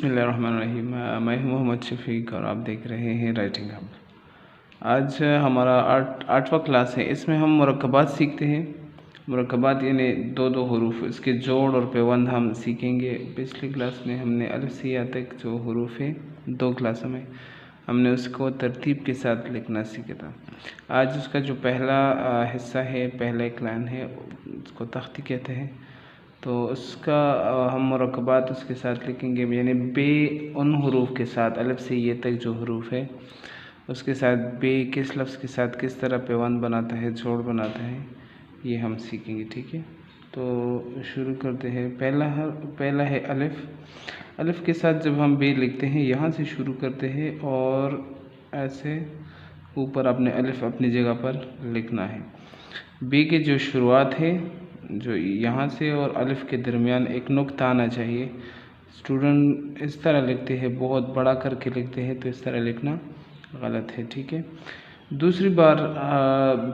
बिस्मिल्लाहिर्रहमानिर्रहीम। मैं हूं मोहम्मद शफीक और आप देख रहे हैं राइटिंग हब। आज हमारा आठवां क्लास है। इसमें हम मुरक्कबात सीखते हैं। मुरक्कबात यानी दो दो हरूफ, इसके जोड़ और पेवंद हम सीखेंगे। पिछली क्लास में हमने अलिफ से या तक जो हरूफ है, दो क्लासों में हमने उसको तरतीब के साथ लिखना सीखा था। आज उसका जो पहला हिस्सा है, पहला एक लाइन है, उसको तख्ती कहते हैं। तो उसका हम मुरक्कबात उसके साथ लिखेंगे, यानी बे उन हरूफ के साथ, अलिफ से ये तक जो हरूफ है उसके साथ बे किस लफ्ज़ के साथ किस तरह पेवंद बनाता है, जोड़ बनाता है, ये हम सीखेंगे। ठीक है, तो शुरू करते हैं। पहला है अलिफ। अलिफ के साथ जब हम बे लिखते हैं, यहाँ से शुरू करते हैं और ऐसे ऊपर अपने अलिफ अपनी जगह पर लिखना है। बे की जो शुरुआत है, जो यहाँ से और अलिफ के दरमियान एक नुक्ता आना चाहिए। स्टूडेंट इस तरह लिखते हैं, बहुत बड़ा करके लिखते हैं, तो इस तरह लिखना गलत है। ठीक है, दूसरी बार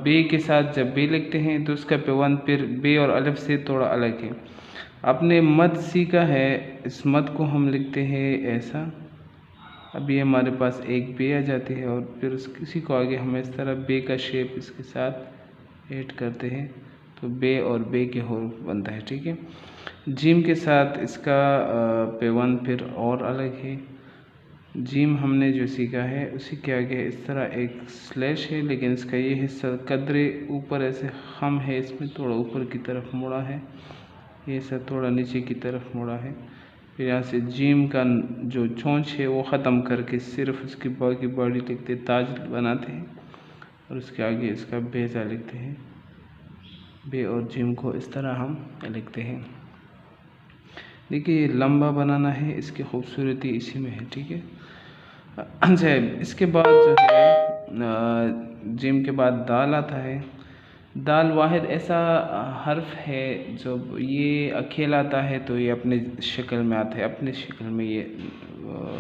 बे के साथ जब बे लिखते हैं तो उसका पेवंद फिर बे और अलिफ से थोड़ा अलग है। आपने मद सीखा है, इस मद को हम लिखते हैं ऐसा। अभी हमारे पास एक बे आ जाती है और फिर किसी को आगे हम इस तरह बे का शेप इसके साथ ऐड करते हैं, तो बे और बे के हरूफ बनता है। ठीक है, जीम के साथ इसका पेवंद फिर और अलग है। जीम हमने जो सीखा है उसी के आगे इस तरह एक स्लैश है, लेकिन इसका ये हिस्सा कदरे ऊपर ऐसे खम है, इसमें थोड़ा ऊपर की तरफ मुड़ा है, ये सब थोड़ा नीचे की तरफ मुड़ा है। फिर यहाँ से जीम का जो चोंच है वो ख़त्म करके सिर्फ उसकी बाकी बॉडी लिखते, ताज बनाते हैं और उसके आगे इसका बेजा लिखते हैं। बे और जीम को इस तरह हम लिखते हैं। देखिए, ये लंबा बनाना है, इसकी खूबसूरती इसी में है। ठीक है, अच्छा, इसके बाद जो है जीम के बाद दाल आता है। दाल वाहिद ऐसा हर्फ है जब ये अकेला आता है तो ये अपने शक्ल में आता है, अपने शक्ल में ये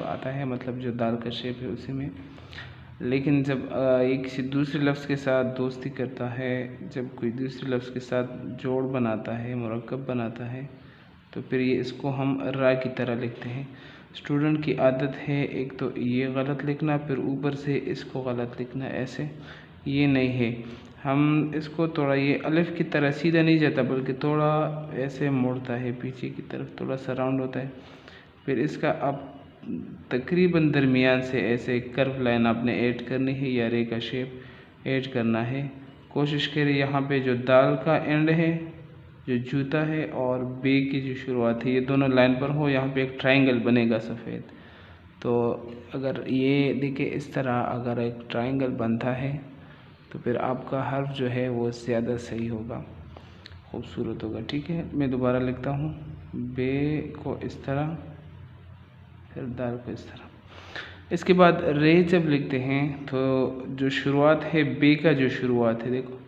आता है, मतलब जो दाल का शेप है उसी में। लेकिन जब ये किसी दूसरे लफ्ज़ के साथ दोस्ती करता है, जब कोई दूसरे लफ्ज़ के साथ जोड़ बनाता है, मुरक्कब बनाता है, तो फिर ये इसको हम रा की तरह लिखते हैं। स्टूडेंट की आदत है एक तो ये गलत लिखना, फिर ऊपर से इसको गलत लिखना, ऐसे ये नहीं है। हम इसको थोड़ा, ये अलिफ की तरह सीधा नहीं जाता बल्कि थोड़ा ऐसे मुड़ता है, पीछे की तरफ थोड़ा सा राउंड होता है। फिर इसका अब तकरीबन दरमियान से ऐसे कर्व लाइन आपने ऐड करनी है या रे का शेप ऐड करना है। कोशिश करें यहाँ पे जो दाल का एंड है, जो जूता है, और बे की जो शुरुआत है, ये दोनों लाइन पर हो। यहाँ पे एक ट्रायंगल बनेगा सफ़ेद। तो अगर ये देखिए इस तरह अगर एक ट्रायंगल बनता है तो फिर आपका हर्फ जो है वो ज़्यादा सही होगा, खूबसूरत होगा। ठीक है, मैं दोबारा लिखता हूँ। बे को इस तरह, फिर दाल को इस तरह। इसके बाद रे जब लिखते हैं तो जो शुरुआत है, बे का जो शुरुआत है, देखो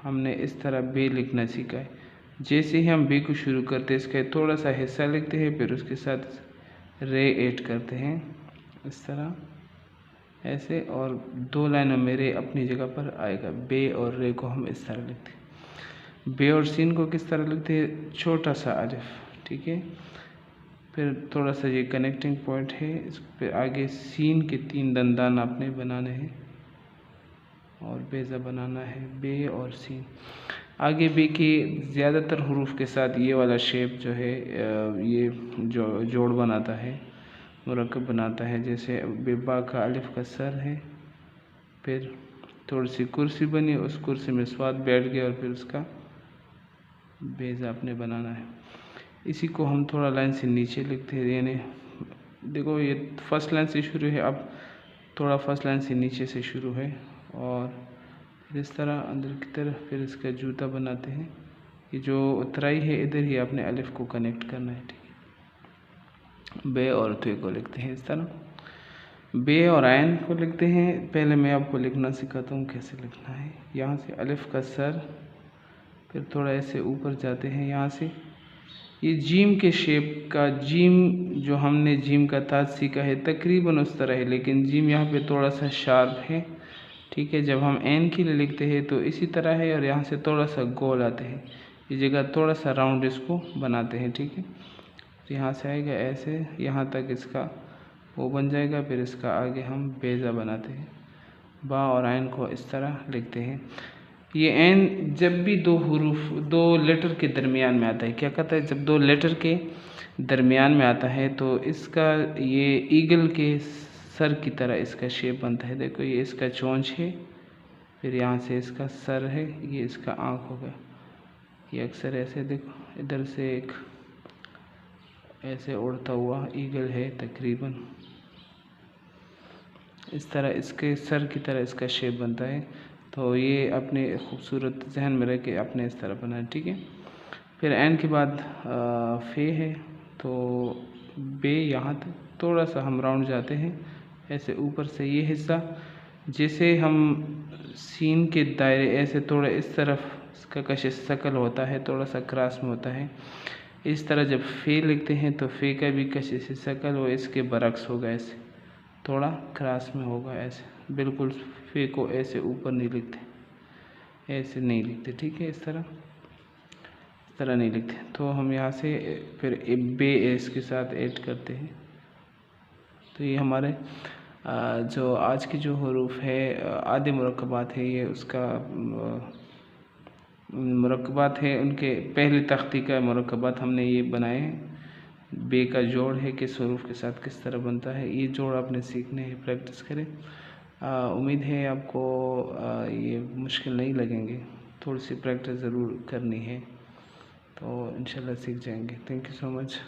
हमने इस तरह बे लिखना सीखा है। जैसे ही हम बे को शुरू करते हैं, इसका थोड़ा सा हिस्सा लिखते हैं, फिर उसके साथ रे ऐड करते हैं इस तरह ऐसे, और दो लाइनों में रे अपनी जगह पर आएगा। बे और रे को हम इस तरह लिखते हैं। बे और सीन को किस तरह लिखते हैं, छोटा सा अलिफ। ठीक है, फिर थोड़ा सा ये कनेक्टिंग पॉइंट है, इस पर आगे सीन के 3 दंदान आपने बनाने हैं और बेजा बनाना है, बे और सीन। आगे बे के ज़्यादातर हरूफ के साथ ये वाला शेप जो है, ये जो जोड़ बनाता है, मुरक्कब बनाता है। जैसे बेबा का अलिफ का सर है, फिर थोड़ी सी कुर्सी बनी, उस कुर्सी में स्वाद बैठ गया और फिर उसका बेजा आपने बनाना है। इसी को हम थोड़ा लाइन से नीचे लिखते हैं, यानी देखो ये फर्स्ट लाइन से शुरू है, अब थोड़ा फर्स्ट लाइन से नीचे से शुरू है और फिर इस तरह अंदर की तरफ, फिर इसका जूता बनाते हैं। ये जो उतराई है इधर ही आपने अलिफ को कनेक्ट करना है। ठीक है, बे और थे को लिखते हैं इस तरह। बे और आयन को लिखते हैं। पहले मैं आपको लिखना सिखाता हूँ कैसे लिखना है। यहाँ से अलिफ का सर, फिर थोड़ा ऐसे ऊपर जाते हैं यहाँ से। ये जीम के शेप का, जीम जो हमने जीम का ताज सीखा है तकरीबन उस तरह है, लेकिन जीम यहाँ पे थोड़ा सा शार्प है। ठीक है, जब हम एन के लिए लिखते हैं तो इसी तरह है, और यहाँ से थोड़ा सा गोल आते हैं, इस जगह थोड़ा सा राउंड इसको बनाते हैं। ठीक है, तो यहाँ से आएगा ऐसे, यहाँ तक इसका वो बन जाएगा। फिर इसका आगे हम बेजा बनाते हैं, बा और आइन को इस तरह लिखते हैं। ये एन जब भी दो लेटर के दरमियान में आता है, क्या कहता है, जब दो लेटर के दरमियान में आता है तो इसका ये ईगल के सर की तरह इसका शेप बनता है। देखो ये इसका चोंच है, फिर यहाँ से इसका सर है, ये इसका आँख होगा। ये अक्सर ऐसे देखो इधर से एक ऐसे उड़ता हुआ ईगल है, तकरीबन इस तरह इसके सर की तरह इसका शेप बनता है। तो ये अपने खूबसूरत जहन में रह के अपने इस तरह बनाए, ठीक है। फिर एन के बाद फे है, तो बे यहाँ तक थोड़ा सा हम राउंड जाते हैं ऐसे ऊपर से। ये हिस्सा जैसे हम सीन के दायरे ऐसे थोड़ा इस तरफ इसका कशिश शकल होता है, थोड़ा सा क्रॉस में होता है। इस तरह जब फे लिखते हैं तो फे का भी कशिश शकल वो इसके बरक्स होगा, ऐसे थोड़ा क्रॉस में होगा। ऐसे बिल्कुल फे को ऐसे ऊपर नहीं लिखते, ऐसे नहीं लिखते, ठीक है। इस तरह नहीं लिखते। तो हम यहाँ से फिर बे इसके साथ ऐड करते हैं। तो ये हमारे जो आज की जो हरूफ है आधे मुरक्कबात है, ये उसका मुरक्कबात है, उनके पहले तख्ती का मुरक्कबात हमने ये बनाए हैं। बे का जोड़ है किस हरूफ के साथ किस तरह बनता है, ये जोड़ आपने सीखने हैं, प्रैक्टिस करें। उम्मीद है आपको ये मुश्किल नहीं लगेंगे, थोड़ी सी प्रैक्टिस ज़रूर करनी है तो इंशाल्लाह सीख जाएंगे। Thank you so much.